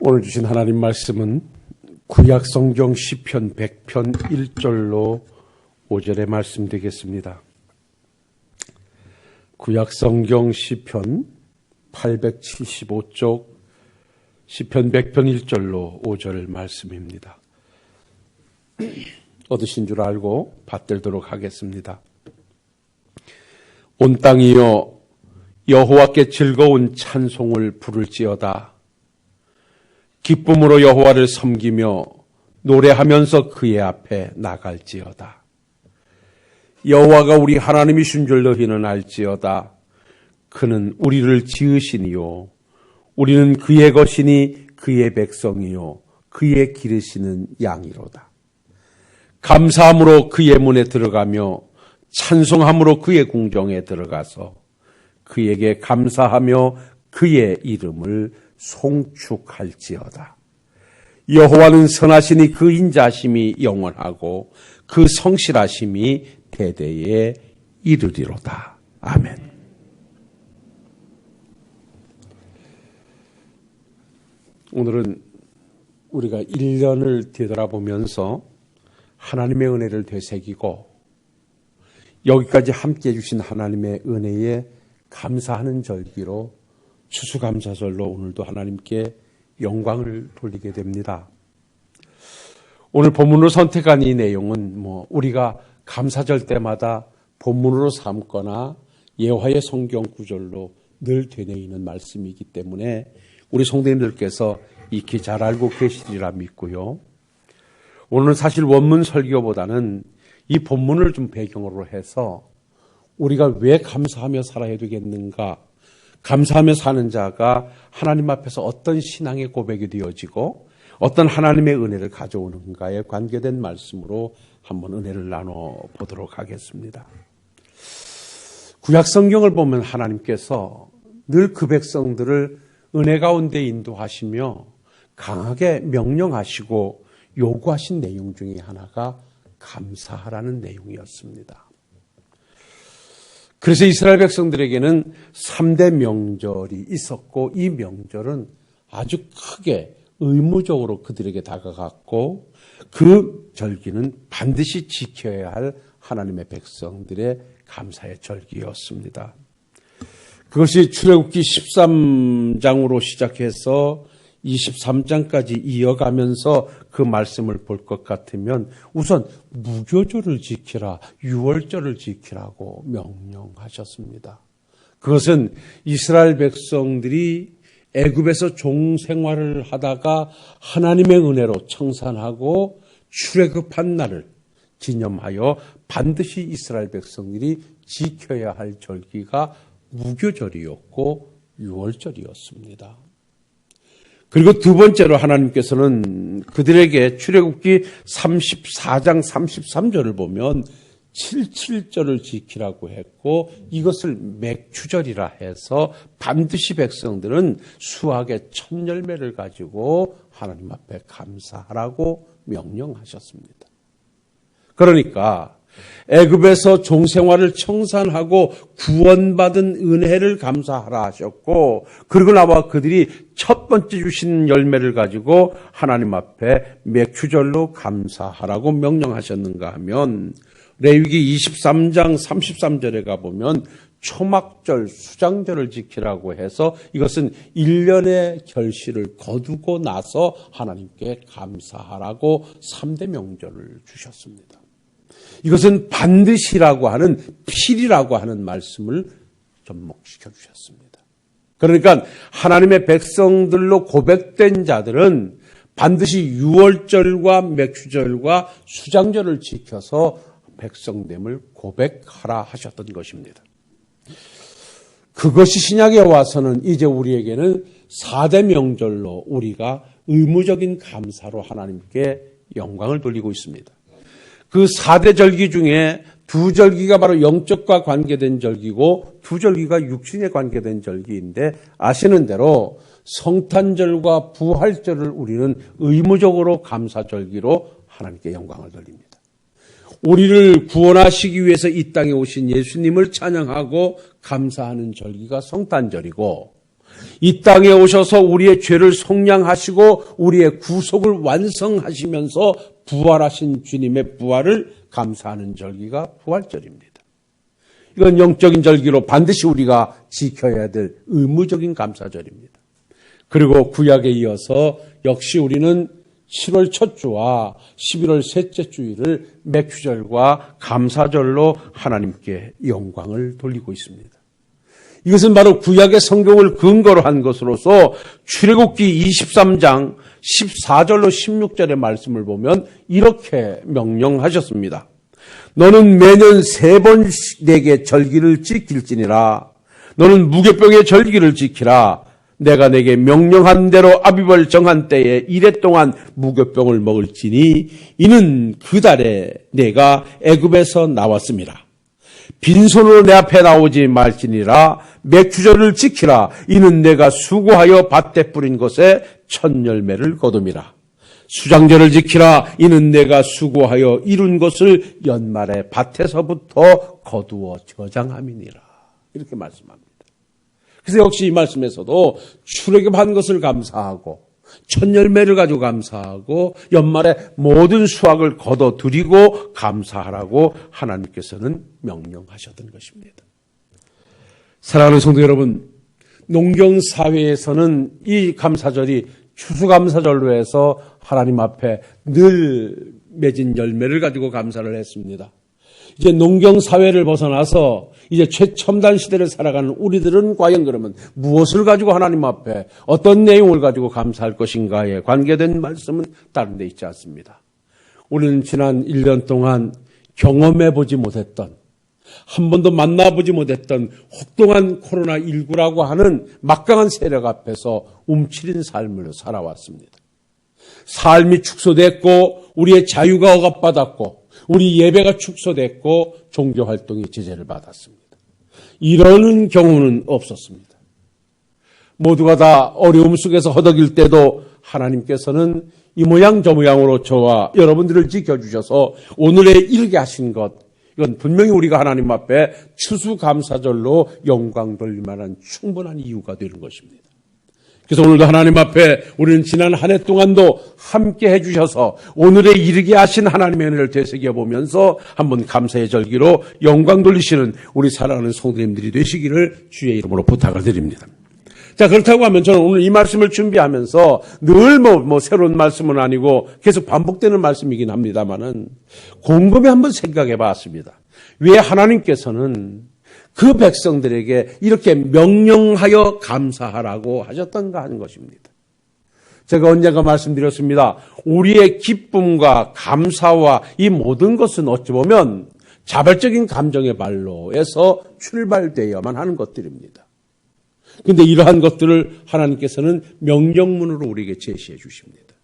오늘 주신 하나님 말씀은 구약성경 시편 100편 1절로 5절의 말씀 되겠습니다. 구약성경 시편 875쪽 시편 100편 1절로 5절 말씀입니다. 얻으신 줄 알고 받들도록 하겠습니다. 온 땅이여 여호와께 즐거운 찬송을 부를지어다. 기쁨으로 여호와를 섬기며 노래하면서 그의 앞에 나갈지어다. 여호와가 우리 하나님이신 줄 너희는 알지어다. 그는 우리를 지으시니요 우리는 그의 것이니 그의 백성이요 그의 기르시는 양이로다. 감사함으로 그의 문에 들어가며 찬송함으로 그의 궁정에 들어가서 그에게 감사하며 그의 이름을 송축할지어다. 여호와는 선하시니 그 인자심이 영원하고 그 성실하심이 대대에 이르리로다. 아멘. 오늘은 우리가 1년을 되돌아보면서 하나님의 은혜를 되새기고 여기까지 함께해 주신 하나님의 은혜에 감사하는 절기로 추수감사절로 오늘도 하나님께 영광을 돌리게 됩니다. 오늘 본문으로 선택한 이 내용은 우리가 감사절 때마다 본문으로 삼거나 예화의 성경 구절로 늘 되뇌이는 말씀이기 때문에 우리 성도님들께서 익히 잘 알고 계시리라 믿고요. 오늘은 사실 원문 설교보다는 이 본문을 좀 배경으로 해서 우리가 왜 감사하며 살아야 되겠는가, 감사하며 사는 자가 하나님 앞에서 어떤 신앙의 고백이 되어지고 어떤 하나님의 은혜를 가져오는가에 관계된 말씀으로 한번 은혜를 나눠보도록 하겠습니다. 구약 성경을 보면 하나님께서 늘 그 백성들을 은혜 가운데 인도하시며 강하게 명령하시고 요구하신 내용 중에 하나가 감사하라는 내용이었습니다. 그래서 이스라엘 백성들에게는 3대 명절이 있었고 이 명절은 아주 크게 의무적으로 그들에게 다가갔고 그 절기는 반드시 지켜야 할 하나님의 백성들의 감사의 절기였습니다. 그것이 출애굽기 13장으로 시작해서 23장까지 이어가면서 그 말씀을 볼 것 같으면 우선 무교절을 지키라, 유월절을 지키라고 명령하셨습니다. 그것은 이스라엘 백성들이 애굽에서 종생활을 하다가 하나님의 은혜로 청산하고 출애굽한 날을 기념하여 반드시 이스라엘 백성들이 지켜야 할 절기가 무교절이었고 유월절이었습니다. 그리고 두 번째로 하나님께서는 그들에게 출애굽기 34장 33절을 보면 77절을 지키라고 했고 이것을 맥추절이라 해서 반드시 백성들은 수확의 첫 열매를 가지고 하나님 앞에 감사하라고 명령하셨습니다. 그러니까 애굽에서 종생활을 청산하고 구원받은 은혜를 감사하라 하셨고 그리고 나와 그들이 첫 번째 주신 열매를 가지고 하나님 앞에 맥추절로 감사하라고 명령하셨는가 하면 레위기 23장 33절에 가보면 초막절, 수장절을 지키라고 해서 이것은 1년의 결실을 거두고 나서 하나님께 감사하라고 3대 명절을 주셨습니다. 이것은 반드시라고 하는 필이라고 하는 말씀을 접목시켜 주셨습니다. 그러니까 하나님의 백성들로 고백된 자들은 반드시 유월절과 맥추절과 수장절을 지켜서 백성됨을 고백하라 하셨던 것입니다. 그것이 신약에 와서는 이제 우리에게는 4대 명절로 우리가 의무적인 감사로 하나님께 영광을 돌리고 있습니다. 그 4대 절기 중에 두 절기가 바로 영적과 관계된 절기고 두 절기가 육신에 관계된 절기인데 아시는 대로 성탄절과 부활절을 우리는 의무적으로 감사절기로 하나님께 영광을 돌립니다. 우리를 구원하시기 위해서 이 땅에 오신 예수님을 찬양하고 감사하는 절기가 성탄절이고 이 땅에 오셔서 우리의 죄를 속량하시고 우리의 구속을 완성하시면서 부활하신 주님의 부활을 감사하는 절기가 부활절입니다. 이건 영적인 절기로 반드시 우리가 지켜야 될 의무적인 감사절입니다. 그리고 구약에 이어서 역시 우리는 7월 첫 주와 11월 셋째 주일을 맥주절과 감사절로 하나님께 영광을 돌리고 있습니다. 이것은 바로 구약의 성경을 근거로 한 것으로서 출애굽기 23장 14절로 16절의 말씀을 보면 이렇게 명령하셨습니다. 너는 매년 3번 내게 절기를 지킬지니라. 너는 무교병의 절기를 지키라. 내가 내게 명령한 대로 아비벌 정한 때에 이래 동안 무교병을 먹을지니 이는 그 달에 내가 애굽에서 나왔음이라. 빈손으로 내 앞에 나오지 말지니라. 맥주절을 지키라. 이는 내가 수고하여 밭에 뿌린 것에 첫 열매를 거둠이라. 수장절을 지키라. 이는 내가 수고하여 이룬 것을 연말에 밭에서부터 거두어 저장함이니라. 이렇게 말씀합니다. 그래서 역시 이 말씀에서도 출애굽한 것을 감사하고 첫 열매를 가지고 감사하고 연말에 모든 수확을 거둬들이고 감사하라고 하나님께서는 명령하셨던 것입니다. 사랑하는 성도 여러분, 농경사회에서는 이 감사절이 추수감사절로 해서 하나님 앞에 늘 맺은 열매를 가지고 감사를 했습니다. 이제 농경사회를 벗어나서 이제 최첨단 시대를 살아가는 우리들은 과연 그러면 무엇을 가지고 하나님 앞에 어떤 내용을 가지고 감사할 것인가에 관계된 말씀은 다른 데 있지 않습니다. 우리는 지난 1년 동안 경험해보지 못했던, 한 번도 만나보지 못했던 혹독한 코로나19라고 하는 막강한 세력 앞에서 움츠린 삶을 살아왔습니다. 삶이 축소됐고 우리의 자유가 억압받았고 우리 예배가 축소됐고 종교활동이 제재를 받았습니다. 이러는 경우는 없었습니다. 모두가 다 어려움 속에서 허덕일 때도 하나님께서는 이 모양 저 모양으로 저와 여러분들을 지켜주셔서 오늘에 이르게 하신 것, 이건 분명히 우리가 하나님 앞에 추수감사절로 영광 돌릴 만한 충분한 이유가 되는 것입니다. 그래서 오늘도 하나님 앞에 우리는 지난 한 해 동안도 함께 해주셔서 오늘에 이르게 하신 하나님의 은혜를 되새겨보면서 한번 감사의 절기로 영광 돌리시는 우리 사랑하는 성도님들이 되시기를 주의 이름으로 부탁을 드립니다. 자, 그렇다고 하면 저는 오늘 이 말씀을 준비하면서 늘 새로운 말씀은 아니고 계속 반복되는 말씀이긴 합니다만은 곰곰이 한번 생각해 봤습니다. 왜 하나님께서는 그 백성들에게 이렇게 명령하여 감사하라고 하셨던가 하는 것입니다. 제가 언젠가 말씀드렸습니다. 우리의 기쁨과 감사와 이 모든 것은 어찌 보면 자발적인 감정의 발로에서 출발되어야만 하는 것들입니다. 그런데 이러한 것들을 하나님께서는 명령문으로 우리에게 제시해 주십니다.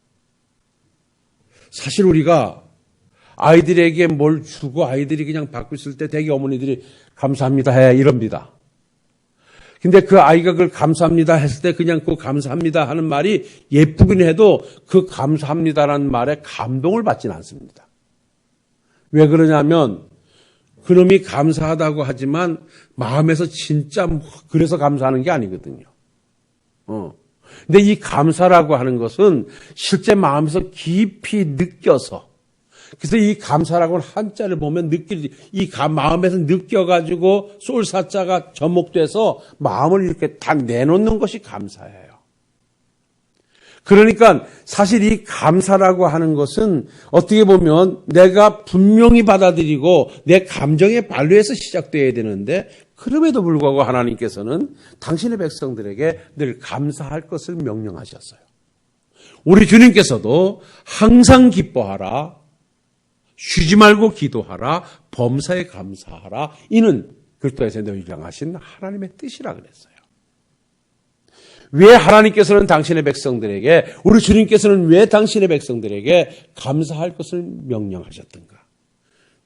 사실 우리가 아이들에게 뭘 주고 아이들이 그냥 받고 있을 때 대개 어머니들이 감사합니다 해 이럽니다. 근데 그 아이가 그걸 감사합니다 했을 때 그냥 그 감사합니다 하는 말이 예쁘긴 해도 그 감사합니다라는 말에 감동을 받지는 않습니다. 왜 그러냐면 그놈이 감사하다고 하지만 마음에서 진짜 그래서 감사하는 게 아니거든요. 근데 이 감사라고 하는 것은 실제 마음에서 깊이 느껴서, 그래서 이 감사라고 하는 한자를 보면 이 마음에서 느껴가지고 쏠사자가 접목돼서 마음을 이렇게 다 내놓는 것이 감사예요. 그러니까 사실 이 감사라고 하는 것은 어떻게 보면 내가 분명히 받아들이고 내 감정의 발로에서 시작돼야 되는데, 그럼에도 불구하고 하나님께서는 당신의 백성들에게 늘 감사할 것을 명령하셨어요. 우리 주님께서도 항상 기뻐하라, 쉬지 말고 기도하라, 범사에 감사하라, 이는 그리스도에서 너희를 향하신 하나님의 뜻이라 그랬어요. 왜 하나님께서는 당신의 백성들에게, 우리 주님께서는 왜 당신의 백성들에게 감사할 것을 명령하셨던가?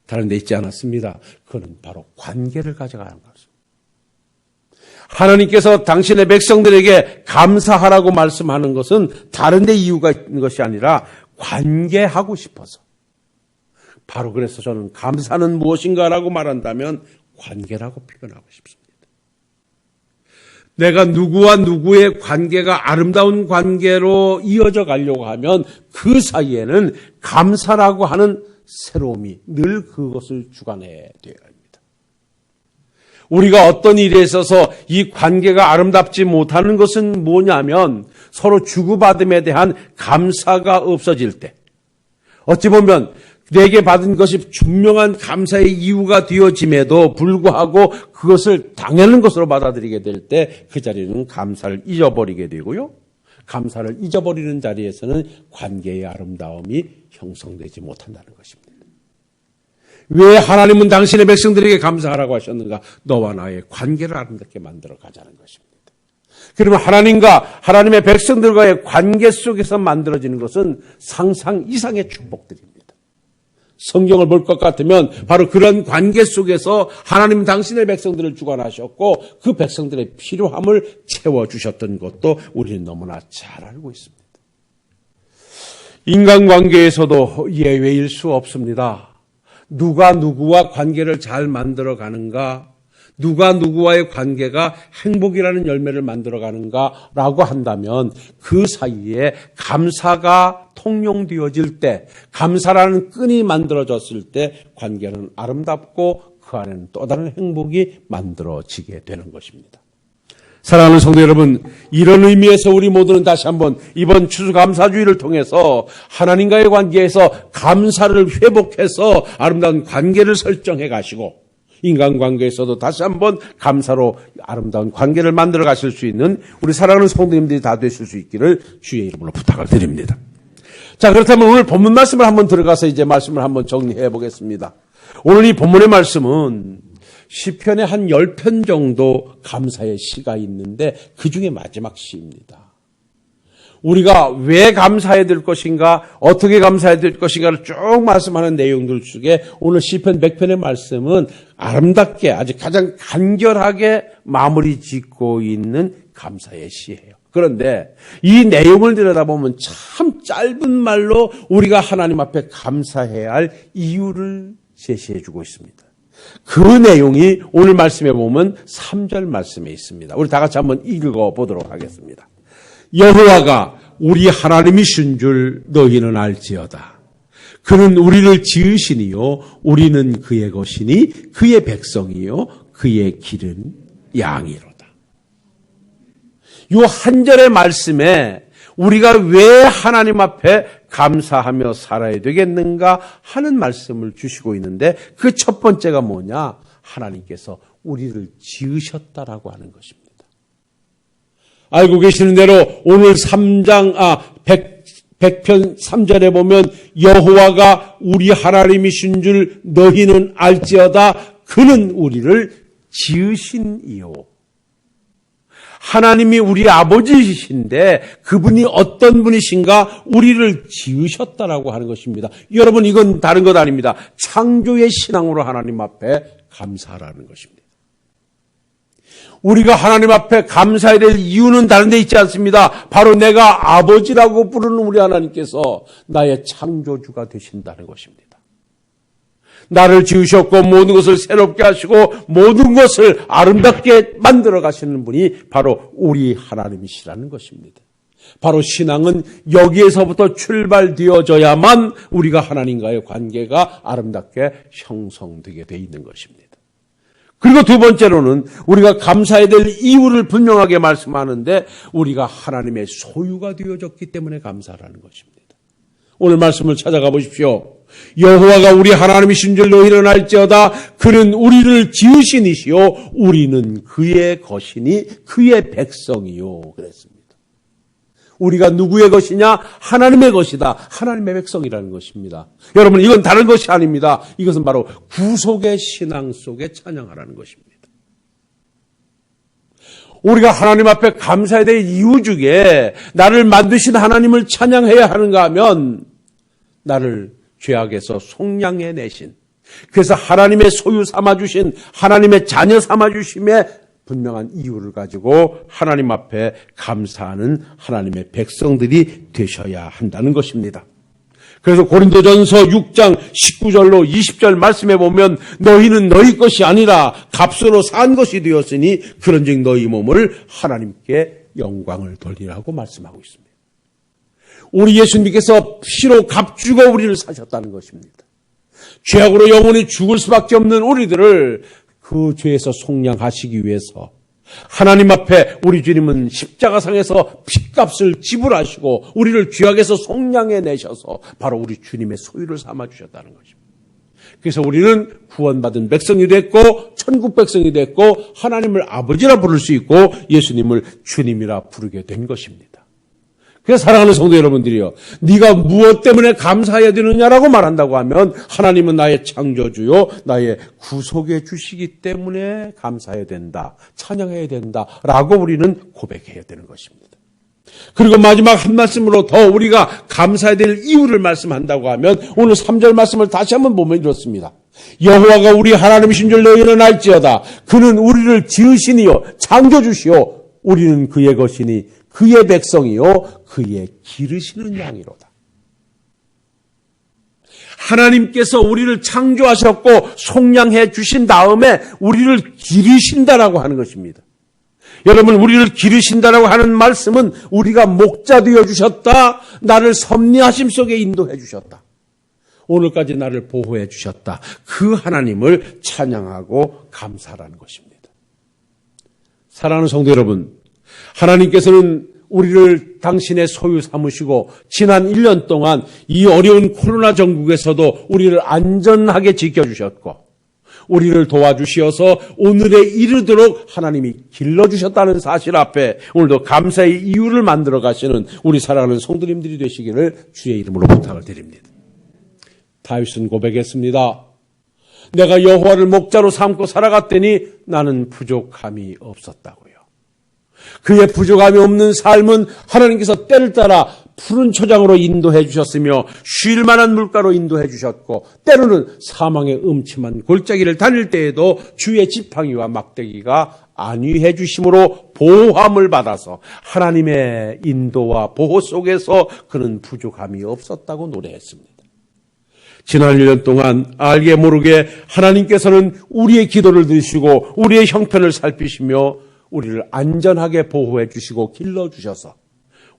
다른 데 있지 않았습니다. 그건 바로 관계를 가져가는 것입니다. 하나님께서 당신의 백성들에게 감사하라고 말씀하는 것은 다른 데 이유가 있는 것이 아니라 관계하고 싶어서. 바로 그래서 저는 감사는 무엇인가라고 말한다면 관계라고 표현하고 싶습니다. 내가 누구와 누구의 관계가 아름다운 관계로 이어져 가려고 하면 그 사이에는 감사라고 하는 새로움이 늘 그것을 주관해야 돼야 합니다. 우리가 어떤 일에 있어서 이 관계가 아름답지 못하는 것은 뭐냐면 서로 주고받음에 대한 감사가 없어질 때, 어찌 보면 내게 받은 것이 분명한 감사의 이유가 되어짐에도 불구하고 그것을 당연한 것으로 받아들이게 될 때 그 자리는 감사를 잊어버리게 되고요. 감사를 잊어버리는 자리에서는 관계의 아름다움이 형성되지 못한다는 것입니다. 왜 하나님은 당신의 백성들에게 감사하라고 하셨는가? 너와 나의 관계를 아름답게 만들어 가자는 것입니다. 그러면 하나님과 하나님의 백성들과의 관계 속에서 만들어지는 것은 상상 이상의 축복들입니다. 성경을 볼 것 같으면 바로 그런 관계 속에서 하나님 당신의 백성들을 주관하셨고 그 백성들의 필요함을 채워주셨던 것도 우리는 너무나 잘 알고 있습니다. 인간관계에서도 예외일 수 없습니다. 누가 누구와 관계를 잘 만들어가는가, 누가 누구와의 관계가 행복이라는 열매를 만들어가는가라고 한다면 그 사이에 감사가 통용되어질 때, 감사라는 끈이 만들어졌을 때 관계는 아름답고 그 안에는 또 다른 행복이 만들어지게 되는 것입니다. 사랑하는 성도 여러분, 이런 의미에서 우리 모두는 다시 한번 이번 추수감사주의를 통해서 하나님과의 관계에서 감사를 회복해서 아름다운 관계를 설정해 가시고 인간관계에서도 다시 한번 감사로 아름다운 관계를 만들어 가실 수 있는 우리 사랑하는 성도님들이 다 되실 수 있기를 주의 이름으로 부탁을 드립니다. 자, 그렇다면 오늘 본문 말씀을 한번 들어가서 이제 말씀을 한번 정리해 보겠습니다. 오늘 이 본문의 말씀은 시편의 한 10편 정도 감사의 시가 있는데 그 중에 마지막 시입니다. 우리가 왜 감사해야 될 것인가, 어떻게 감사해야 될 것인가를 쭉 말씀하는 내용들 중에 오늘 시편 100편의 말씀은 아름답게 아주 가장 간결하게 마무리 짓고 있는 감사의 시예요. 그런데 이 내용을 들여다보면 참 짧은 말로 우리가 하나님 앞에 감사해야 할 이유를 제시해 주고 있습니다. 그 내용이 오늘 말씀에 보면 3절 말씀에 있습니다. 우리 다 같이 한번 읽어보도록 하겠습니다. 여호와가 우리 하나님이신 줄 너희는 알지어다. 그는 우리를 지으시니요 우리는 그의 것이니 그의 백성이요 그의 길은 양이로다. 이 한 절의 말씀에 우리가 왜 하나님 앞에 감사하며 살아야 되겠는가 하는 말씀을 주시고 있는데 그 첫 번째가 뭐냐? 하나님께서 우리를 지으셨다라고 하는 것입니다. 알고 계시는 대로 오늘 100편 3절에 보면 여호와가 우리 하나님이신 줄 너희는 알지어다. 그는 우리를 지으신 이요. 하나님이 우리 아버지이신데 그분이 어떤 분이신가? 우리를 지으셨다라고 하는 것입니다. 여러분, 이건 다른 것 아닙니다. 창조의 신앙으로 하나님 앞에 감사하라는 것입니다. 우리가 하나님 앞에 감사해야 될 이유는 다른 데 있지 않습니다. 바로 내가 아버지라고 부르는 우리 하나님께서 나의 창조주가 되신다는 것입니다. 나를 지으셨고 모든 것을 새롭게 하시고 모든 것을 아름답게 만들어 가시는 분이 바로 우리 하나님이시라는 것입니다. 바로 신앙은 여기에서부터 출발되어져야만 우리가 하나님과의 관계가 아름답게 형성되게 돼 있는 것입니다. 그리고 두 번째로는 우리가 감사해야 될 이유를 분명하게 말씀하는데 우리가 하나님의 소유가 되어졌기 때문에 감사하라는 것입니다. 오늘 말씀을 찾아가 보십시오. 여호와가 우리 하나님이신 줄 너희는 알지어다. 그는 우리를 지으신 이시요 우리는 그의 것이니 그의 백성이요 그랬습니다. 우리가 누구의 것이냐? 하나님의 것이다. 하나님의 백성이라는 것입니다. 여러분, 이건 다른 것이 아닙니다. 이것은 바로 구속의 신앙 속에 찬양하라는 것입니다. 우리가 하나님 앞에 감사해야 될 이유 중에 나를 만드신 하나님을 찬양해야 하는가 하면 나를 죄악에서 속량해내신, 그래서 하나님의 소유 삼아주신, 하나님의 자녀 삼아주심에 분명한 이유를 가지고 하나님 앞에 감사하는 하나님의 백성들이 되셔야 한다는 것입니다. 그래서 고린도전서 6장 19절로 20절 말씀해 보면 너희는 너희 것이 아니라 값으로 산 것이 되었으니 그런즉 너희 몸을 하나님께 영광을 돌리라고 말씀하고 있습니다. 우리 예수님께서 피로 값주고 우리를 사셨다는 것입니다. 죄악으로 영원히 죽을 수밖에 없는 우리들을 그 죄에서 속량하시기 위해서 하나님 앞에 우리 주님은 십자가상에서 핏값을 지불하시고 우리를 죄악에서 속량해내셔서 바로 우리 주님의 소유를 삼아주셨다는 것입니다. 그래서 우리는 구원받은 백성이 됐고 천국 백성이 됐고 하나님을 아버지라 부를 수 있고 예수님을 주님이라 부르게 된 것입니다. 그래서 사랑하는 성도 여러분들이요, 네가 무엇 때문에 감사해야 되느냐라고 말한다고 하면 하나님은 나의 창조주요 나의 구속해 주시기 때문에 감사해야 된다, 찬양해야 된다라고 우리는 고백해야 되는 것입니다. 그리고 마지막 한 말씀으로 더 우리가 감사해야 될 이유를 말씀한다고 하면 오늘 3절 말씀을 다시 한번 보면 이렇습니다. 여호와가 우리 하나님이신 줄 너희는 알지어다. 그는 우리를 지으시니요 창조주시요 우리는 그의 것이니 그의 백성이요 그의 기르시는 양이로다. 하나님께서 우리를 창조하셨고 속량해 주신 다음에 우리를 기르신다라고 하는 것입니다. 여러분, 우리를 기르신다라고 하는 말씀은 우리가 목자 되어 주셨다, 나를 섭리하심 속에 인도해 주셨다, 오늘까지 나를 보호해 주셨다, 그 하나님을 찬양하고 감사하라는 것입니다. 사랑하는 성도 여러분, 하나님께서는 우리를 당신의 소유 삼으시고 지난 1년 동안 이 어려운 코로나 전국에서도 우리를 안전하게 지켜주셨고 우리를 도와주시어서 오늘에 이르도록 하나님이 길러주셨다는 사실 앞에 오늘도 감사의 이유를 만들어 가시는 우리 사랑하는 성도님들이 되시기를 주의 이름으로 부탁을 드립니다. 다윗은 고백했습니다. 내가 여호와를 목자로 삼고 살아갔더니 나는 부족함이 없었다고요. 그의 부족함이 없는 삶은 하나님께서 때를 따라 푸른 초장으로 인도해 주셨으며 쉴 만한 물가로 인도해 주셨고 때로는 사망의 음침한 골짜기를 다닐 때에도 주의 지팡이와 막대기가 안위해 주심으로 보호함을 받아서 하나님의 인도와 보호 속에서 그는 부족함이 없었다고 노래했습니다. 지난 1년 동안 알게 모르게 하나님께서는 우리의 기도를 들으시고 우리의 형편을 살피시며 우리를 안전하게 보호해 주시고 길러주셔서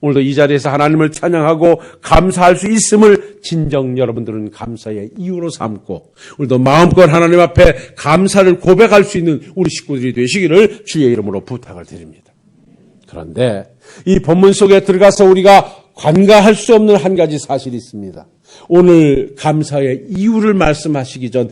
오늘도 이 자리에서 하나님을 찬양하고 감사할 수 있음을 진정 여러분들은 감사의 이유로 삼고 오늘도 마음껏 하나님 앞에 감사를 고백할 수 있는 우리 식구들이 되시기를 주의 이름으로 부탁을 드립니다. 그런데 이 본문 속에 들어가서 우리가 관가할 수 없는 한 가지 사실이 있습니다. 오늘 감사의 이유를 말씀하시기 전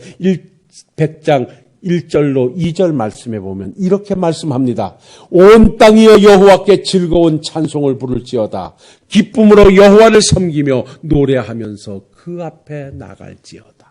100장 1절로 2절 말씀해 보면 이렇게 말씀합니다. 온 땅이여 여호와께 즐거운 찬송을 부를지어다. 기쁨으로 여호와를 섬기며 노래하면서 그 앞에 나갈지어다.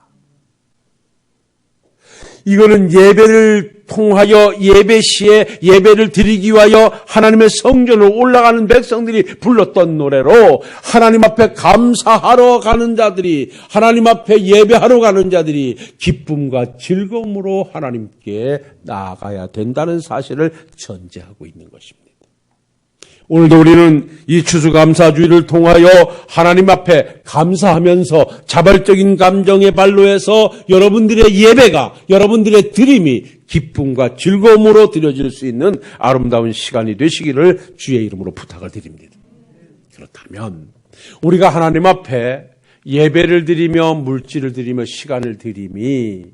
이거는 예배를 통하여 예배 시에 예배를 드리기 위하여 하나님의 성전으로 올라가는 백성들이 불렀던 노래로 하나님 앞에 감사하러 가는 자들이, 하나님 앞에 예배하러 가는 자들이 기쁨과 즐거움으로 하나님께 나아가야 된다는 사실을 전제하고 있는 것입니다. 오늘도 우리는 이 추수감사주의를 통하여 하나님 앞에 감사하면서 자발적인 감정의 발로해서 여러분들의 예배가, 여러분들의 드림이 기쁨과 즐거움으로 드려질 수 있는 아름다운 시간이 되시기를 주의 이름으로 부탁을 드립니다. 그렇다면 우리가 하나님 앞에 예배를 드리며 물질을 드리며 시간을 드림이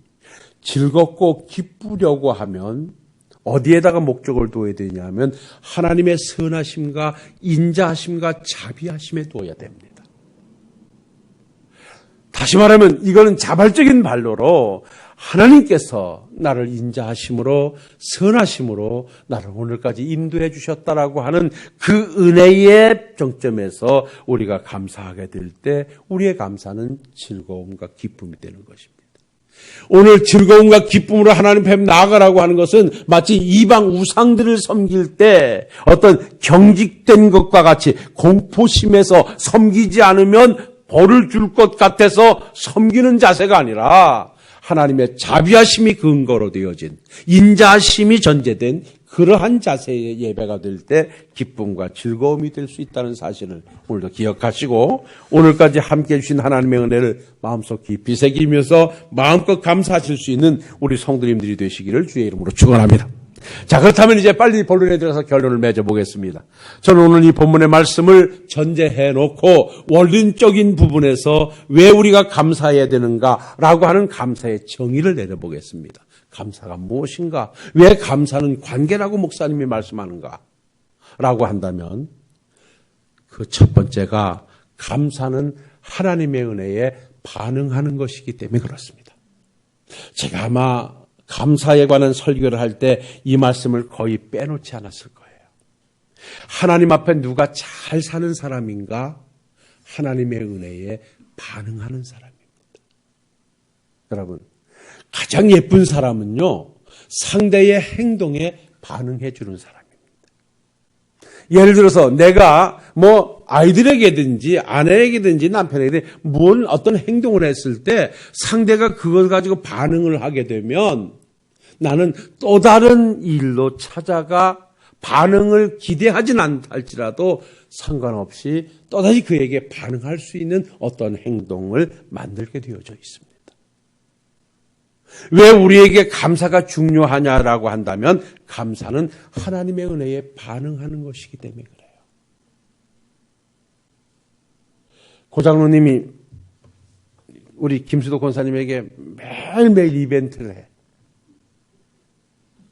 즐겁고 기쁘려고 하면 어디에다가 목적을 둬야 되냐면 하나님의 선하심과 인자하심과 자비하심에 둬야 됩니다. 다시 말하면 이거는 자발적인 발로로 하나님께서 나를 인자하심으로 선하심으로 나를 오늘까지 인도해 주셨다라고 하는 그 은혜의 정점에서 우리가 감사하게 될 때 우리의 감사는 즐거움과 기쁨이 되는 것입니다. 오늘 즐거움과 기쁨으로 하나님 앞에 나아가라고 하는 것은 마치 이방 우상들을 섬길 때 어떤 경직된 것과 같이 공포심에서 섬기지 않으면 벌을 줄 것 같아서 섬기는 자세가 아니라 하나님의 자비하심이 근거로 되어진 인자하심이 전제된 그러한 자세의 예배가 될 때 기쁨과 즐거움이 될 수 있다는 사실을 오늘도 기억하시고 오늘까지 함께해 주신 하나님의 은혜를 마음속 깊이 새기면서 마음껏 감사하실 수 있는 우리 성도님들이 되시기를 주의 이름으로 축원합니다. 자, 그렇다면 이제 빨리 본론에 들어가서 결론을 맺어보겠습니다. 저는 오늘 이 본문의 말씀을 전제해 놓고 원론적인 부분에서 왜 우리가 감사해야 되는가라고 하는 감사의 정의를 내려보겠습니다. 감사가 무엇인가? 왜 감사는 관계라고 목사님이 말씀하는가? 라고 한다면 그 첫 번째가 감사는 하나님의 은혜에 반응하는 것이기 때문에 그렇습니다. 제가 아마 감사에 관한 설교를 할 때 이 말씀을 거의 빼놓지 않았을 거예요. 하나님 앞에 누가 잘 사는 사람인가? 하나님의 은혜에 반응하는 사람입니다. 여러분, 가장 예쁜 사람은요, 상대의 행동에 반응해 주는 사람입니다. 예를 들어서 내가 아이들에게든지 아내에게든지 남편에게든지 어떤 행동을 했을 때 상대가 그걸 가지고 반응을 하게 되면 나는 또 다른 일로 찾아가 반응을 기대하진 않다 할지라도 상관없이 또다시 그에게 반응할 수 있는 어떤 행동을 만들게 되어져 있습니다. 왜 우리에게 감사가 중요하냐라고 한다면 감사는 하나님의 은혜에 반응하는 것이기 때문에 그래요. 고장로님이 우리 김수도 권사님에게 매일매일 이벤트를 해.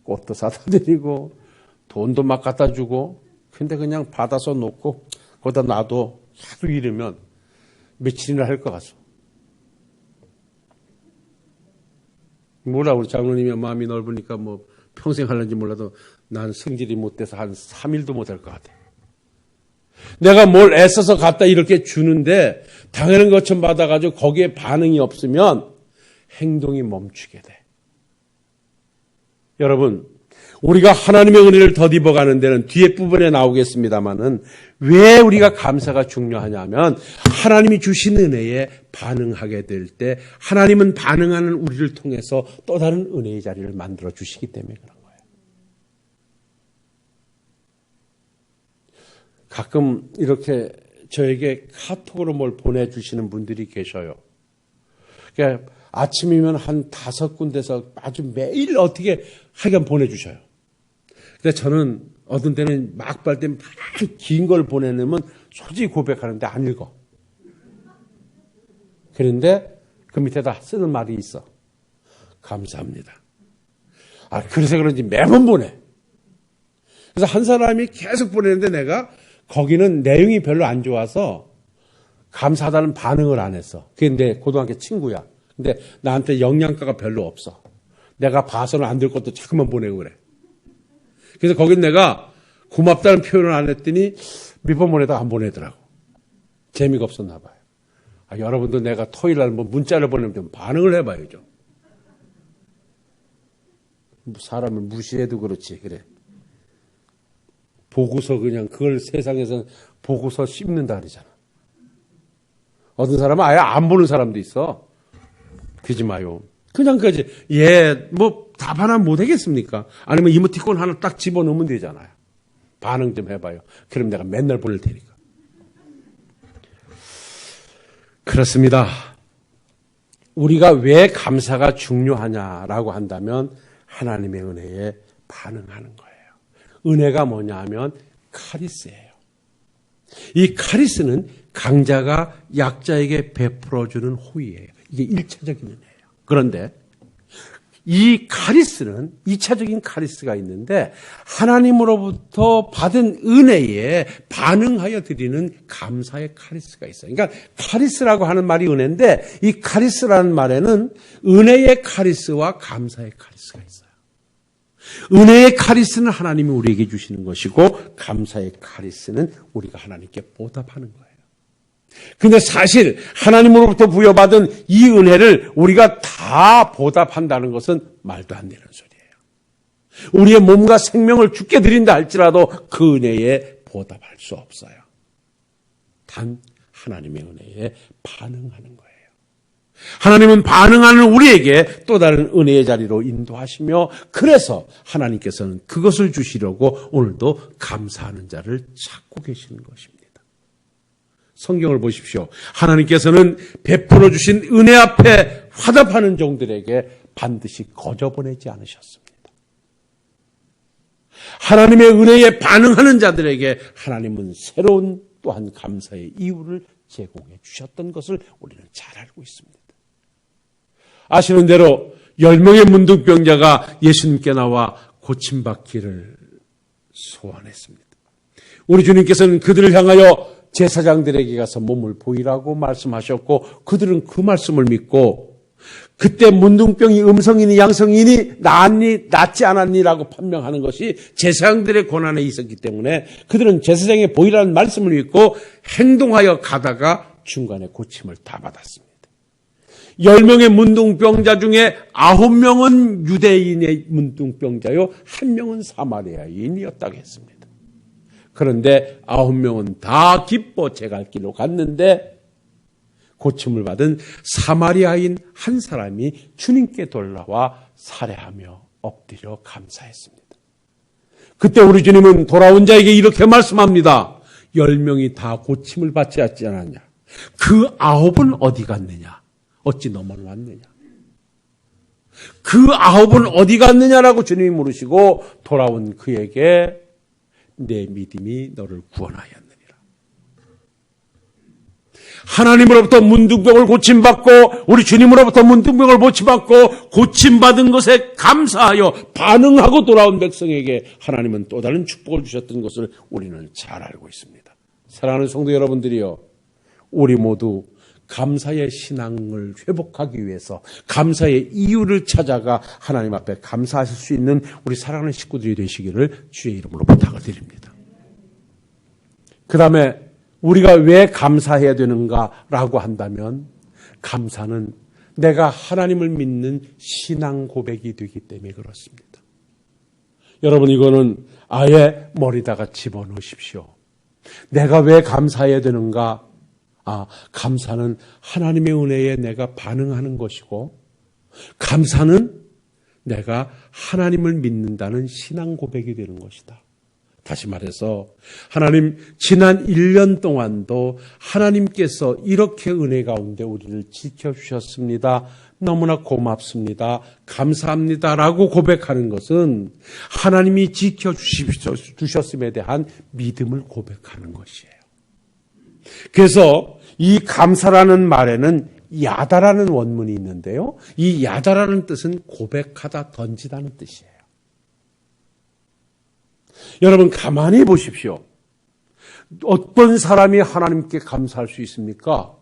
꽃도 사다 드리고 돈도 막 갖다 주고 근데 그냥 받아서 놓고 거기다 놔도 하루 이르면 며칠이나 할 것 같소. 몰라, 우리 장로님이 마음이 넓으니까 평생 할는지 몰라도 난 성질이 못 돼서 한 3일도 못 할 것 같아. 내가 뭘 애써서 갖다 이렇게 주는데 당연한 것처럼 받아가지고 거기에 반응이 없으면 행동이 멈추게 돼. 여러분, 우리가 하나님의 은혜를 덧입어가는 데는 뒤에 부분에 나오겠습니다만은 왜 우리가 감사가 중요하냐면 하나님이 주신 은혜에 반응하게 될 때 하나님은 반응하는 우리를 통해서 또 다른 은혜의 자리를 만들어 주시기 때문에 그런 거예요. 가끔 이렇게 저에게 카톡으로 뭘 보내주시는 분들이 계셔요. 그러니까 아침이면 한 5군데서 아주 매일 어떻게 하여간 보내주셔요. 근데 저는 어떤 때는 막발 때 막 긴 걸 보내놓으면 솔직히 고백하는데 안 읽어. 그런데 그 밑에다 쓰는 말이 있어. 감사합니다. 그래서 그런지 매번 보내. 그래서 한 사람이 계속 보내는데 내가 거기는 내용이 별로 안 좋아서 감사하다는 반응을 안 했어. 그게 내 고등학교 친구야. 근데 나한테 영양가가 별로 없어. 내가 봐서는 안 될 것도 자꾸만 보내고 그래. 그래서 거긴 내가 고맙다는 표현을 안 했더니 몇 번 보내다가 안 보내더라고. 재미가 없었나 봐요. 여러분도 내가 토요일 날 문자를 보내면 좀 반응을 해봐야죠. 사람을 무시해도 그렇지, 그래. 보고서 그냥 그걸 세상에서 보고서 씹는다 그러잖아. 어떤 사람은 아예 안 보는 사람도 있어. 그러지 마요. 그냥 그지. 답 하나 못 하겠습니까? 아니면 이모티콘 하나 딱 집어넣으면 되잖아요. 반응 좀 해봐요. 그럼 내가 맨날 보낼 테니까. 그렇습니다. 우리가 왜 감사가 중요하냐라고 한다면 하나님의 은혜에 반응하는 거예요. 은혜가 뭐냐 하면 카리스예요. 이 카리스는 강자가 약자에게 베풀어주는 호의예요. 이게 1차적인 은혜예요. 그런데 이 카리스는 2차적인 카리스가 있는데 하나님으로부터 받은 은혜에 반응하여 드리는 감사의 카리스가 있어요. 그러니까 카리스라고 하는 말이 은혜인데 이 카리스라는 말에는 은혜의 카리스와 감사의 카리스가 있어요. 은혜의 카리스는 하나님이 우리에게 주시는 것이고 감사의 카리스는 우리가 하나님께 보답하는 거예요. 근데 사실 하나님으로부터 부여받은 이 은혜를 우리가 다 보답한다는 것은 말도 안 되는 소리예요. 우리의 몸과 생명을 주께 드린다 할지라도 그 은혜에 보답할 수 없어요. 단 하나님의 은혜에 반응하는 거예요. 하나님은 반응하는 우리에게 또 다른 은혜의 자리로 인도하시며 그래서 하나님께서는 그것을 주시려고 오늘도 감사하는 자를 찾고 계시는 것입니다. 성경을 보십시오. 하나님께서는 베풀어 주신 은혜 앞에 화답하는 종들에게 반드시 거저 보내지 않으셨습니다. 하나님의 은혜에 반응하는 자들에게 하나님은 새로운 또한 감사의 이유를 제공해 주셨던 것을 우리는 잘 알고 있습니다. 아시는 대로 10명의 문둥병자가 예수님께 나와 고침받기를 소원했습니다. 우리 주님께서는 그들을 향하여 제사장들에게 가서 몸을 보이라고 말씀하셨고 그들은 그 말씀을 믿고 그때 문둥병이 음성이니 양성이니 낫지 않았니라고 판명하는 것이 제사장들의 권한에 있었기 때문에 그들은 제사장의 보이라는 말씀을 믿고 행동하여 가다가 중간에 고침을 다 받았습니다. 10명의 문둥병자 중에 9명은 유대인의 문둥병자요 1명은 사마리아인이었다고 했습니다. 그런데 9명은 다 기뻐 제 갈 길로 갔는데 고침을 받은 사마리아인 한 사람이 주님께 돌아와 살해하며 엎드려 감사했습니다. 그때 우리 주님은 돌아온 자에게 이렇게 말씀합니다. 10명이 다 고침을 받지 않았냐? 그 9은 어디 갔느냐? 어찌 너만 왔느냐? 그 9은 어디 갔느냐라고 주님이 물으시고 돌아온 그에게 내 믿음이 너를 구원하였느니라. 하나님으로부터 문둥병을 고침받고 우리 주님으로부터 문둥병을 고침받고 고침받은 것에 감사하여 반응하고 돌아온 백성에게 하나님은 또 다른 축복을 주셨던 것을 우리는 잘 알고 있습니다. 사랑하는 성도 여러분들이요, 우리 모두 감사의 신앙을 회복하기 위해서 감사의 이유를 찾아가 하나님 앞에 감사하실 수 있는 우리 사랑하는 식구들이 되시기를 주의 이름으로 부탁을 드립니다. 그 다음에 우리가 왜 감사해야 되는가라고 한다면 감사는 내가 하나님을 믿는 신앙 고백이 되기 때문에 그렇습니다. 여러분 이거는 아예 머리다가 집어넣으십시오. 내가 왜 감사해야 되는가? 감사는 하나님의 은혜에 내가 반응하는 것이고 감사는 내가 하나님을 믿는다는 신앙 고백이 되는 것이다. 다시 말해서 하나님 지난 1년 동안도 하나님께서 이렇게 은혜 가운데 우리를 지켜주셨습니다. 너무나 고맙습니다. 감사합니다라고 고백하는 것은 하나님이 지켜주셨음에 대한 믿음을 고백하는 것이에요. 그래서 이 감사라는 말에는 야다라는 원문이 있는데요. 이 야다라는 뜻은 고백하다, 던지다는 뜻이에요. 여러분 가만히 보십시오. 어떤 사람이 하나님께 감사할 수 있습니까?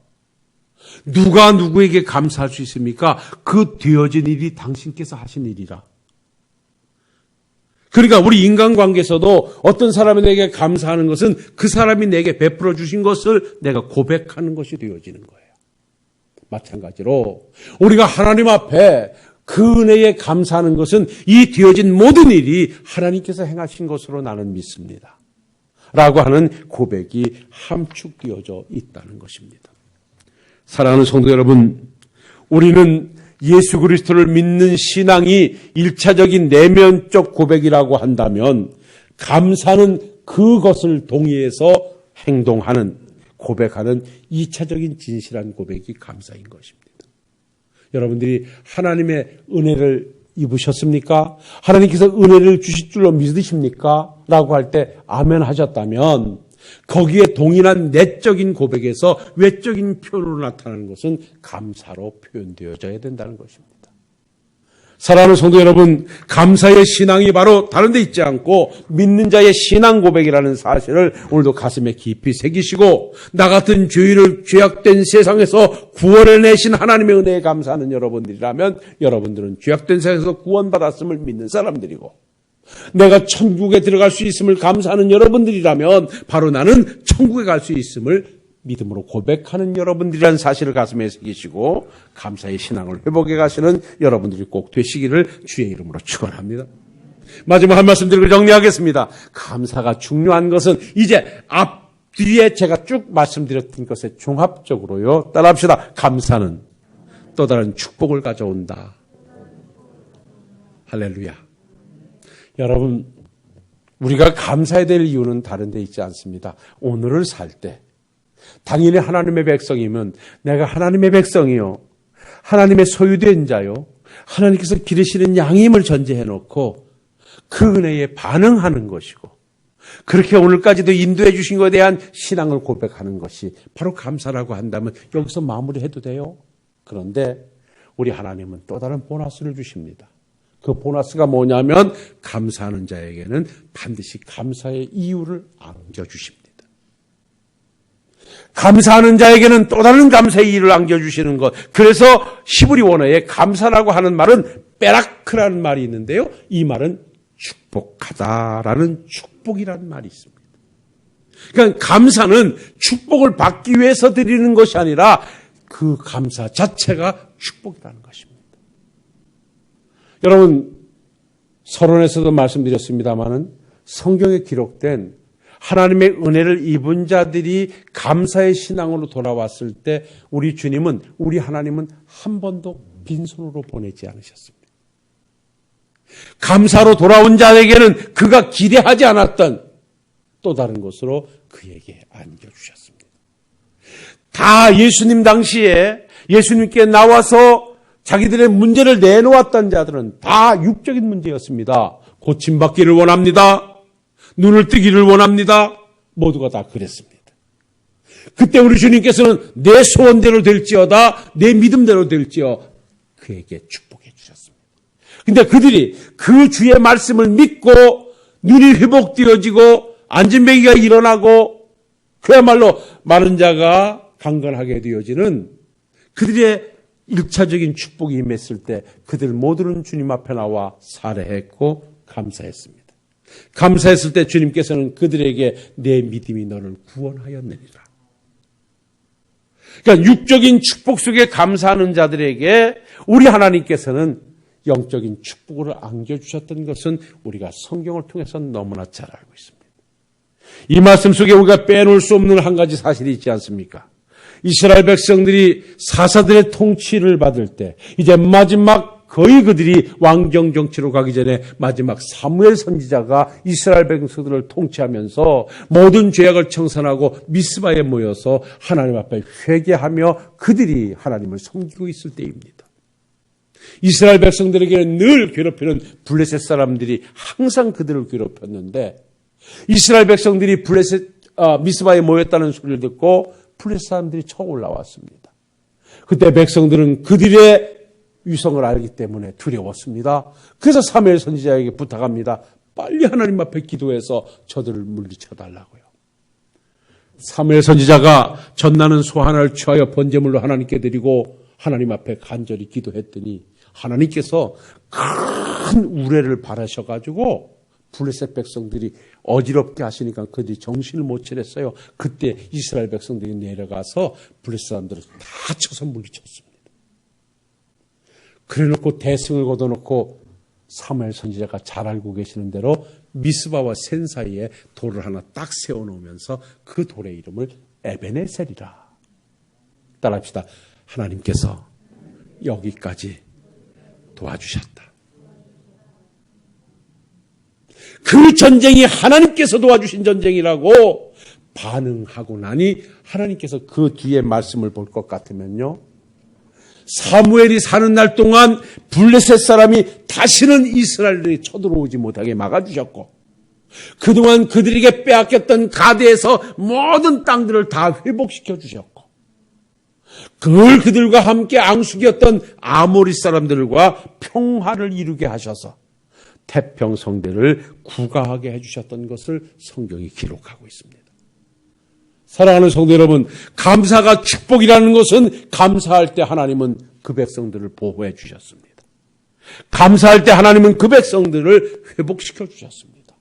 누가 누구에게 감사할 수 있습니까? 그 되어진 일이 당신께서 하신 일이라. 그러니까 우리 인간관계에서도 어떤 사람이 내게 감사하는 것은 그 사람이 내게 베풀어 주신 것을 내가 고백하는 것이 되어지는 거예요. 마찬가지로 우리가 하나님 앞에 그 은혜에 감사하는 것은 이 되어진 모든 일이 하나님께서 행하신 것으로 나는 믿습니다. 라고 하는 고백이 함축되어져 있다는 것입니다. 사랑하는 성도 여러분, 우리는 예수 그리스도를 믿는 신앙이 1차적인 내면적 고백이라고 한다면 감사는 그것을 동의해서 행동하는, 고백하는 2차적인 진실한 고백이 감사인 것입니다. 여러분들이 하나님의 은혜를 입으셨습니까? 하나님께서 은혜를 주실 줄로 믿으십니까? 라고 할 때 아멘 하셨다면 거기에 동일한 내적인 고백에서 외적인 표현으로 나타나는 것은 감사로 표현되어져야 된다는 것입니다. 사랑하는 성도 여러분, 감사의 신앙이 바로 다른 데 있지 않고 믿는 자의 신앙 고백이라는 사실을 오늘도 가슴에 깊이 새기시고 나 같은 죄인을 죄악된 세상에서 구원해내신 하나님의 은혜에 감사하는 여러분들이라면 여러분들은 죄악된 세상에서 구원받았음을 믿는 사람들이고 내가 천국에 들어갈 수 있음을 감사하는 여러분들이라면 바로 나는 천국에 갈 수 있음을 믿음으로 고백하는 여러분들이라는 사실을 가슴에 새기시고 감사의 신앙을 회복해 가시는 여러분들이 꼭 되시기를 주의 이름으로 축원합니다. 마지막 한 말씀 드리고 정리하겠습니다. 감사가 중요한 것은 이제 앞뒤에 제가 쭉 말씀드렸던 것에 종합적으로요. 따라합시다. 감사는 또 다른 축복을 가져온다. 할렐루야. 여러분, 우리가 감사해야 될 이유는 다른 데 있지 않습니다. 오늘을 살 때 당연히 하나님의 백성이면 내가 하나님의 백성이요, 하나님의 소유된 자요, 하나님께서 기르시는 양임을 전제해놓고 그 은혜에 반응하는 것이고, 그렇게 오늘까지도 인도해 주신 것에 대한 신앙을 고백하는 것이 바로 감사라고 한다면 여기서 마무리해도 돼요. 그런데 우리 하나님은 또 다른 보너스를 주십니다. 그 보너스가 뭐냐면 감사하는 자에게는 반드시 감사의 이유를 안겨주십니다. 감사하는 자에게는 또 다른 감사의 이유를 안겨주시는 것. 그래서 히브리 원어에 감사라고 하는 말은 베라크라는 말이 있는데요. 이 말은 축복하다라는 축복이라는 말이 있습니다. 그러니까 감사는 축복을 받기 위해서 드리는 것이 아니라 그 감사 자체가 축복이라는 것입니다. 여러분, 서론에서도 말씀드렸습니다마는 성경에 기록된 하나님의 은혜를 입은 자들이 감사의 신앙으로 돌아왔을 때 우리 주님은, 우리 하나님은 한 번도 빈손으로 보내지 않으셨습니다. 감사로 돌아온 자에게는 그가 기대하지 않았던 또 다른 것으로 그에게 안겨주셨습니다. 다 예수님 당시에 예수님께 나와서 자기들의 문제를 내놓았던 자들은 다 육적인 문제였습니다. 고침받기를 원합니다. 눈을 뜨기를 원합니다. 모두가 다 그랬습니다. 그때 우리 주님께서는 내 소원대로 될지어다, 내 믿음대로 될지어 그에게 축복해 주셨습니다. 근데 그들이 그 주의 말씀을 믿고 눈이 회복되어지고 안진뱅이가 일어나고 그야말로 마른 자가 강건하게 되어지는 그들의 1차적인 축복이 임했을 때 그들 모두는 주님 앞에 나와 살해했고 감사했습니다. 감사했을 때 주님께서는 그들에게 내 믿음이 너를 구원하였느니라. 그러니까 육적인 축복 속에 감사하는 자들에게 우리 하나님께서는 영적인 축복을 안겨주셨던 것은 우리가 성경을 통해서 너무나 잘 알고 있습니다. 이 말씀 속에 우리가 빼놓을 수 없는 한 가지 사실이 있지 않습니까? 이스라엘 백성들이 사사들의 통치를 받을 때 이제 마지막 거의 그들이 왕정 정치로 가기 전에 마지막 사무엘 선지자가 이스라엘 백성들을 통치하면서 모든 죄악을 청산하고 미스바에 모여서 하나님 앞에 회개하며 그들이 하나님을 섬기고 있을 때입니다. 이스라엘 백성들에게는 늘 괴롭히는 블레셋 사람들이 항상 그들을 괴롭혔는데 이스라엘 백성들이 미스바에 모였다는 소리를 듣고 블레셋 사람들이 쳐 올라왔습니다. 그때 백성들은 그들의 위성을 알기 때문에 두려웠습니다. 그래서 사무엘 선지자에게 부탁합니다. 빨리 하나님 앞에 기도해서 저들을 물리쳐달라고요. 사무엘 선지자가 전나는 소 하나를 취하여 번제물로 하나님께 드리고 하나님 앞에 간절히 기도했더니 하나님께서 큰 우레를 바라셔가지고 블레셋 백성들이 어지럽게 하시니까 그들이 정신을 못 차렸어요. 그때 이스라엘 백성들이 내려가서 블레셋 사람들을 다 쳐서 물리쳤습니다. 그래놓고 대승을 거둬놓고 사무엘 선지자가 잘 알고 계시는 대로 미스바와 센 사이에 돌을 하나 딱 세워놓으면서 그 돌의 이름을 에베네셀이라. 따라합시다. 하나님께서 여기까지 도와주셨다. 그 전쟁이 하나님께서 도와주신 전쟁이라고 반응하고 나니 하나님께서 그 뒤에 말씀을 볼 것 같으면요. 사무엘이 사는 날 동안 블레셋 사람이 다시는 이스라엘에 쳐들어오지 못하게 막아주셨고 그동안 그들에게 빼앗겼던 가드에서 모든 땅들을 다 회복시켜 주셨고 그들과 함께 앙숙이었던 아모리 사람들과 평화를 이루게 하셔서 태평성대를 구가하게 해주셨던 것을 성경이 기록하고 있습니다. 사랑하는 성도 여러분, 감사가 축복이라는 것은 감사할 때 하나님은 그 백성들을 보호해 주셨습니다. 감사할 때 하나님은 그 백성들을 회복시켜 주셨습니다.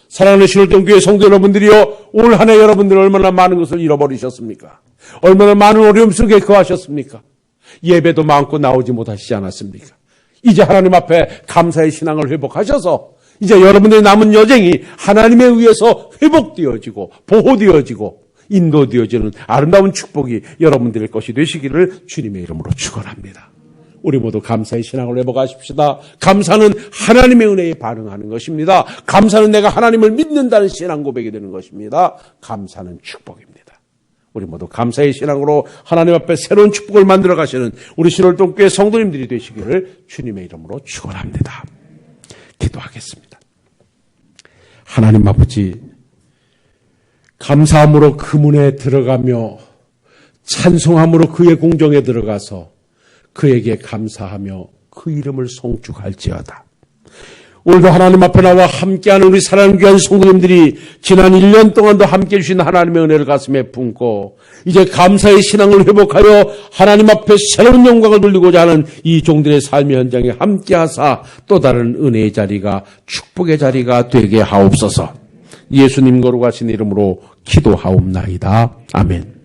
사랑하는 신월동교회 성도 여러분들이요, 올 한 해 여러분들 얼마나 많은 것을 잃어버리셨습니까? 얼마나 많은 어려움 속에 거하셨습니까? 예배도 많고 나오지 못하시지 않았습니까? 이제 하나님 앞에 감사의 신앙을 회복하셔서 이제 여러분들의 남은 여정이 하나님에 의해서 회복되어지고 보호되어지고 인도되어지는 아름다운 축복이 여러분들의 것이 되시기를 주님의 이름으로 축원합니다. 우리 모두 감사의 신앙을 회복하십시다. 감사는 하나님의 은혜에 반응하는 것입니다. 감사는 내가 하나님을 믿는다는 신앙 고백이 되는 것입니다. 감사는 축복입니다. 우리 모두 감사의 신앙으로 하나님 앞에 새로운 축복을 만들어 가시는 우리 신월동교회 성도님들이 되시기를 주님의 이름으로 축원합니다. 기도하겠습니다. 하나님 아버지, 감사함으로 그 문에 들어가며 찬송함으로 그의 공정에 들어가서 그에게 감사하며 그 이름을 송축할지어다. 오늘도 하나님 앞에 나와 함께하는 우리 사랑하는 귀한 성도님들이 지난 1년 동안도 함께해 주신 하나님의 은혜를 가슴에 품고 이제 감사의 신앙을 회복하여 하나님 앞에 새로운 영광을 돌리고자 하는 이 종들의 삶의 현장에 함께하사 또 다른 은혜의 자리가 축복의 자리가 되게 하옵소서. 예수님 거룩하신 이름으로 기도하옵나이다. 아멘.